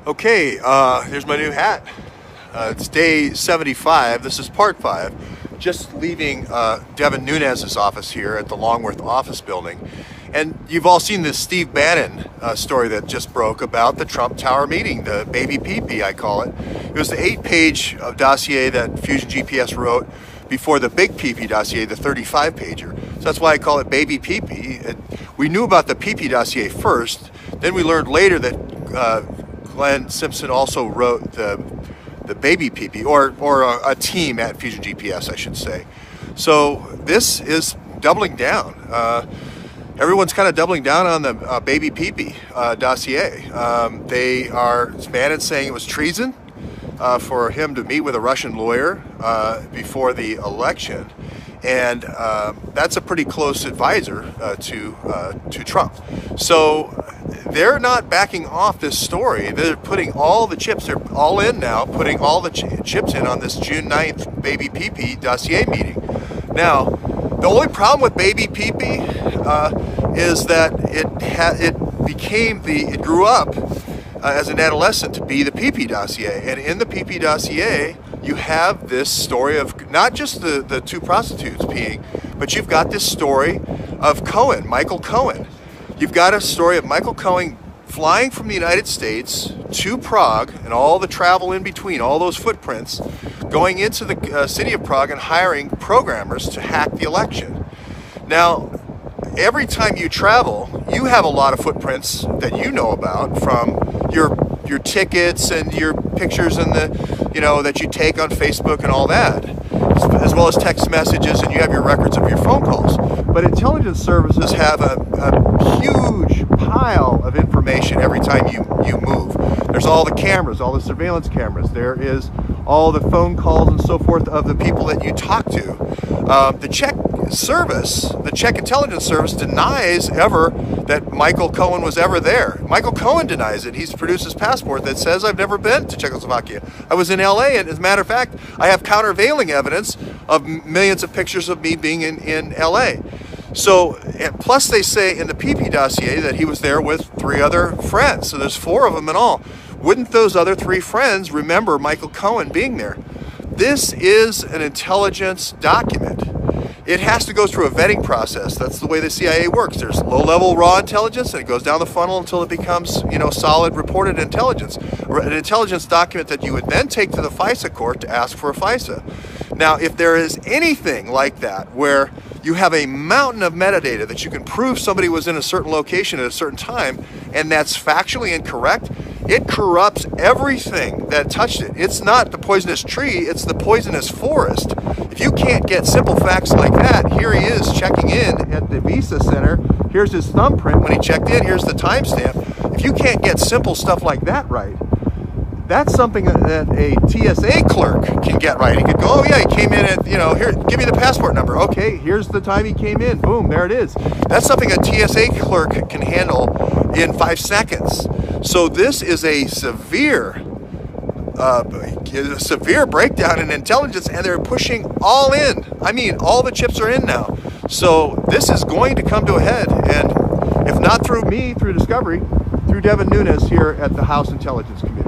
Okay, here's my new hat. It's day 75. This is part 5. Just leaving Devin Nunes's office here at the Longworth office building. And you've all seen this Steve Bannon story that just broke about the Trump Tower meeting, the baby pee-pee, I call it. It was the 8-page dossier that Fusion GPS wrote before the big pee-pee dossier, the 35-pager. So that's why I call it baby pee-pee. We knew about the pee-pee dossier first, then we learned later that Glenn Simpson also wrote the baby pee-pee, or a team at Fusion GPS, I should say. So this is doubling down. Everyone's kind of doubling down on the baby pee-pee dossier. Bannon saying it was treason for him to meet with a Russian lawyer before the election, and that's a pretty close advisor to Trump. So they're not backing off this story. They're putting all the chips, they're all in now, putting all the chips in on this June 9th baby pee-pee dossier meeting. Now, the only problem with baby pee-pee is that it grew up as an adolescent to be the pee-pee dossier. And in the pee-pee dossier, you have this story of not just the two prostitutes peeing, but you've got this story of Cohen, Michael Cohen. You've got a story of Michael Cohen flying from the United States to Prague and all the travel in between, all those footprints, going into the city of Prague and hiring programmers to hack the election. Now, every time you travel, you have a lot of footprints that you know about from your tickets and your pictures and that you take on Facebook and all that, as well as text messages, and you have your records of your phone calls. But intelligence services have a huge pile of information every time you move. There's all the cameras, all the surveillance cameras. There is all the phone calls and so forth of the people that you talk to. The Czech intelligence service denies ever that Michael Cohen was ever there. Michael Cohen denies it. He's produced his passport that says, I've never been to Czechoslovakia. I was in LA, and as a matter of fact, I have countervailing evidence of millions of pictures of me being in LA. So, plus they say in the PP dossier that he was there with 3 other friends. So there's 4 of them in all. Wouldn't those other 3 friends remember Michael Cohen being there? This is an intelligence document. It has to go through a vetting process. That's the way the CIA works. There's low-level raw intelligence, and it goes down the funnel until it becomes, solid reported intelligence. An intelligence document that you would then take to the FISA court to ask for a FISA. Now, if there is anything like that, where you have a mountain of metadata that you can prove somebody was in a certain location at a certain time, and that's factually incorrect, it corrupts everything that touched it. It's not the poisonous tree, it's the poisonous forest. If you can't get simple facts like that, here he is checking in at the Visa Center, here's his thumbprint when he checked in, here's the timestamp. If you can't get simple stuff like that right, that's something that a TSA clerk can get right. He could go, oh yeah, he came in at, here, give me the passport number. Okay, here's the time he came in. Boom, there it is. That's something a TSA clerk can handle in 5 seconds. So this is a severe breakdown in intelligence, and they're pushing all in. I mean, all the chips are in now. So this is going to come to a head, and if not through me, through Discovery, through Devin Nunes here at the House Intelligence Committee.